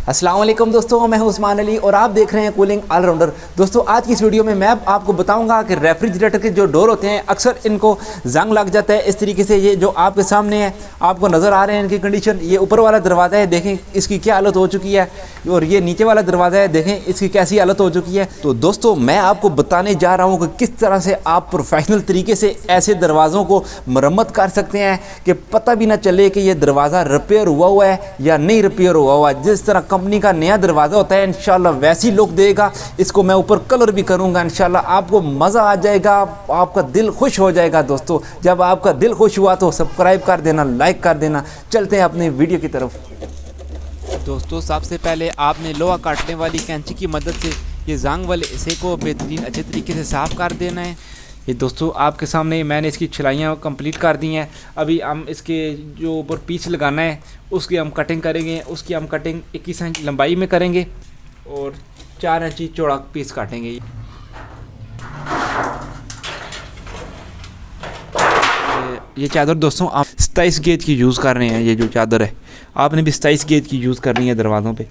अस्सलाम वालेकुम दोस्तों, मैं हूं उस्मान अली और आप देख रहे हैं कूलिंग ऑलराउंडर। दोस्तों आज की इस वीडियो में मैं आपको बताऊंगा कि रेफ्रिजरेटर के जो डोर होते हैं अक्सर इनको जंग लग जाता है। इस तरीके से ये जो आपके सामने है आपको नज़र आ रहे हैं इनकी कंडीशन। ये ऊपर वाला दरवाज़ा है, देखें इसकी क्या हालत हो चुकी है, और ये नीचे वाला दरवाज़ा है, देखें इसकी कैसी हालत हो चुकी है। तो दोस्तों मैं आपको बताने जा रहा हूँ कि किस तरह से आप प्रोफेशनल तरीके से ऐसे दरवाज़ों को मरम्मत कर सकते हैं कि पता भी ना चले कि ये दरवाज़ा रिपेयर हुआ है या नहीं रिपेयर हुआ है। जिस तरह कंपनी का नया दरवाज़ा होता है इंशाल्लाह वैसी लुक देगा। इसको मैं ऊपर कलर भी करूंगा, इंशाल्लाह आपको मज़ा आ जाएगा, आपका दिल खुश हो जाएगा। दोस्तों जब आपका दिल खुश हुआ तो सब्सक्राइब कर देना, लाइक कर देना। चलते हैं अपने वीडियो की तरफ। दोस्तों सबसे पहले आपने लोहा काटने वाली कैंची की मदद से ये जंग वाले हिस्से को बेहतरीन अच्छे तरीके से साफ़ कर देना है। ये दोस्तों आपके सामने मैंने इसकी छिलाइयाँ कंप्लीट कर दी हैं। अभी हम इसके जो ऊपर पीस लगाना है उसकी हम कटिंग करेंगे। उसकी हम कटिंग 21 इंच लंबाई में करेंगे और 4 इंची चौड़ा पीस काटेंगे। ये चादर दोस्तों आप 27 गेज की यूज़ कर रहे हैं। ये जो चादर है आपने भी 27 गेज की यूज़ करनी है दरवाज़ों पे।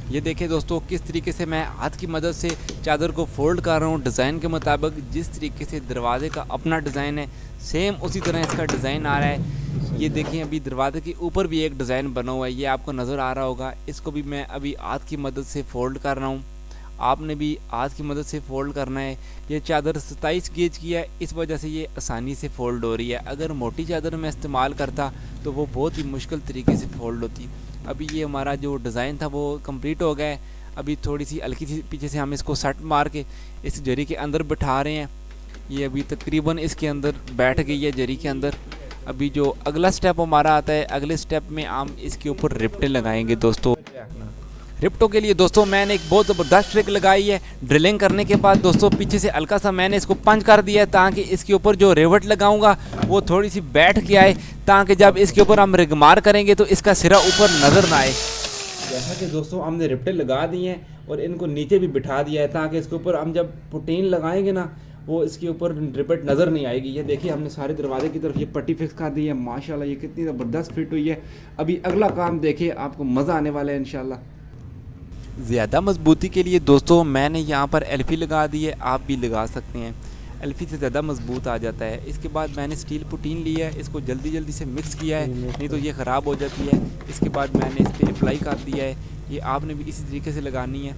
ये देखिए दोस्तों किस तरीके से मैं हाथ की मदद से चादर को फोल्ड कर रहा हूँ डिज़ाइन के मुताबिक। जिस तरीके से दरवाजे का अपना डिज़ाइन है सेम उसी तरह इसका डिज़ाइन आ रहा है। ये देखिए अभी दरवाजे के ऊपर भी एक डिज़ाइन बना हुआ है, ये आपको नज़र आ रहा होगा। इसको भी मैं अभी हाथ की मदद से फ़ोल्ड कर रहा हूँ, आपने भी हाथ की मदद से फ़ोल्ड करना है। ये चादर 27 गेज की है, इस वजह से ये आसानी से फ़ोल्ड हो रही है। अगर मोटी चादर मैं इस्तेमाल करता तो वो बहुत ही मुश्किल तरीके से फ़ोल्ड होती। अभी ये हमारा जो डिज़ाइन था वो कंप्लीट हो गया है। अभी थोड़ी सी हल्की सी पीछे से हम इसको सट मार के इस जरी के अंदर बिठा रहे हैं। ये अभी तकरीबन इसके अंदर बैठ गई है जरी के अंदर। अभी जो अगला स्टेप हमारा आता है, अगले स्टेप में हम इसके ऊपर रिप्टें लगाएंगे। दोस्तों रिप्टों के लिए दोस्तों मैंने एक बहुत ज़बरदस्त ट्रिक लगाई है। ड्रिलिंग करने के बाद दोस्तों पीछे से हल्का सा मैंने इसको पंच कर दिया है ताकि इसके ऊपर जो रिवट लगाऊंगा वो थोड़ी सी बैठ के आए, ताकि जब इसके ऊपर हम रिगमार करेंगे तो इसका सिरा ऊपर नज़र ना आए। जैसा कि दोस्तों हमने रिप्टें लगा दी हैं और इनको नीचे भी बिठा दिया है ताकि इसके ऊपर हम जब पुटीन लगाएंगे ना वो इसके ऊपर रिपट नज़र नहीं आएगी। ये देखिए हमने सारे दरवाजे की तरफ ये पट्टी फिक्स कर दी है। माशाल्लाह ये कितनी ज़बरदस्त फिट हुई है। अभी अगला काम देखिए, आपको मज़ा आने वाला है इंशाल्लाह। ज़्यादा मजबूती के लिए दोस्तों मैंने यहाँ पर एल्फी लगा दी है, आप भी लगा सकते हैं। एल्फी से ज़्यादा मजबूत आ जाता है। इसके बाद मैंने स्टील पुटीन लिया है, इसको जल्दी जल्दी से मिक्स किया है नहीं तो ये ख़राब हो जाती है। इसके बाद मैंने इस पर अप्लाई कर दिया है। ये आपने भी इसी तरीके से लगानी है।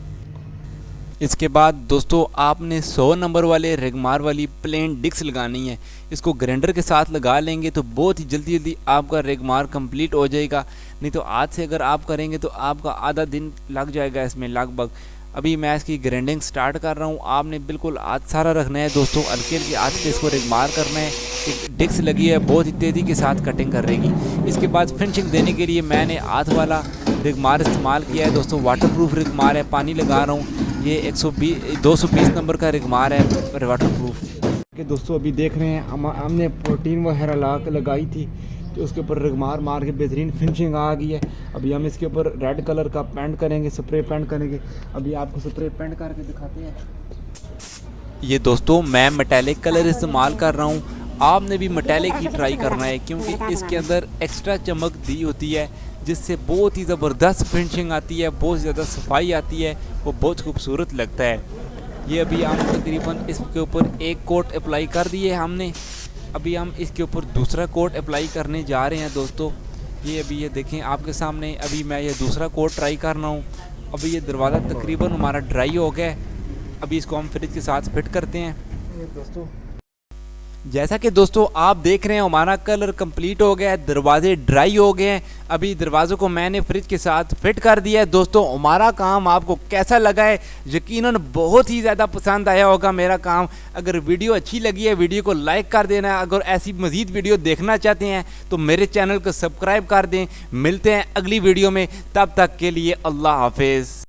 इसके बाद दोस्तों आपने 100 नंबर वाले रेगमार वाली प्लेन डिक्स लगानी है। इसको ग्राइंडर के साथ लगा लेंगे तो बहुत ही जल्दी जल्दी आपका रेगमार कंप्लीट हो जाएगा। नहीं तो आज से अगर आप करेंगे तो आपका आधा दिन लग जाएगा इसमें लगभग। अभी मैं इसकी ग्राइंडिंग स्टार्ट कर रहा हूँ। आपने बिल्कुल हाथ सारा रखना है दोस्तों, हल्के हल्के हाथ पे इसको रेगमार करना है। एक डिक्स लगी है बहुत ही तेज़ी के साथ कटिंग कर रहेगी। इसके बाद फिनिशिंग देने के लिए मैंने हाथ वाला रेगमार इस्तेमाल किया है दोस्तों। वाटरप्रूफ रेगमार है, पानी लगा रहा हूँ। ये 220 नंबर का रेगमार है वाटरप्रूफ के। दोस्तों अभी देख रहे हैं हमने प्रोटीन वगैरह लगाई थी तो उसके ऊपर रेगमार मार के बेहतरीन फिनिशिंग आ गई है। अभी हम इसके ऊपर रेड कलर का पेंट करेंगे, स्प्रे पेंट करेंगे। अभी आपको स्प्रे पेंट करके दिखाते हैं। ये दोस्तों मैं मेटालिक कलर इस्तेमाल कर रहा हूँ, आपने भी मेटालिक ही ट्राई करना है क्योंकि इसके अंदर एक्स्ट्रा चमक दी होती है जिससे बहुत ही ज़बरदस्त फिनिशिंग आती है, बहुत ज़्यादा सफाई आती है, वो बहुत खूबसूरत लगता है। ये अभी हम तकरीबन इसके ऊपर एक कोट अप्लाई कर दिए हमने। अभी हम इसके ऊपर दूसरा कोट अप्लाई करने जा रहे हैं दोस्तों। ये अभी ये देखें आपके सामने, अभी मैं ये दूसरा कोट ट्राई कर रहा हूँ। अभी ये दरवाज़ा तकरीबन हमारा ड्राई हो गया है। अभी इसको हम फ्रिज के साथ फिट करते हैं। दोस्तों जैसा कि दोस्तों आप देख रहे हैं हमारा कलर कंप्लीट हो गया है, दरवाजे ड्राई हो गए हैं। अभी दरवाज़ों को मैंने फ्रिज के साथ फिट कर दिया है। दोस्तों हमारा काम आपको कैसा लगा है? यकीनन बहुत ही ज़्यादा पसंद आया होगा मेरा काम। अगर वीडियो अच्छी लगी है वीडियो को लाइक कर देना। अगर ऐसी मज़ीद वीडियो देखना चाहते हैं तो मेरे चैनल को सब्सक्राइब कर दें। मिलते हैं अगली वीडियो में, तब तक के लिए अल्लाह हाफिज़।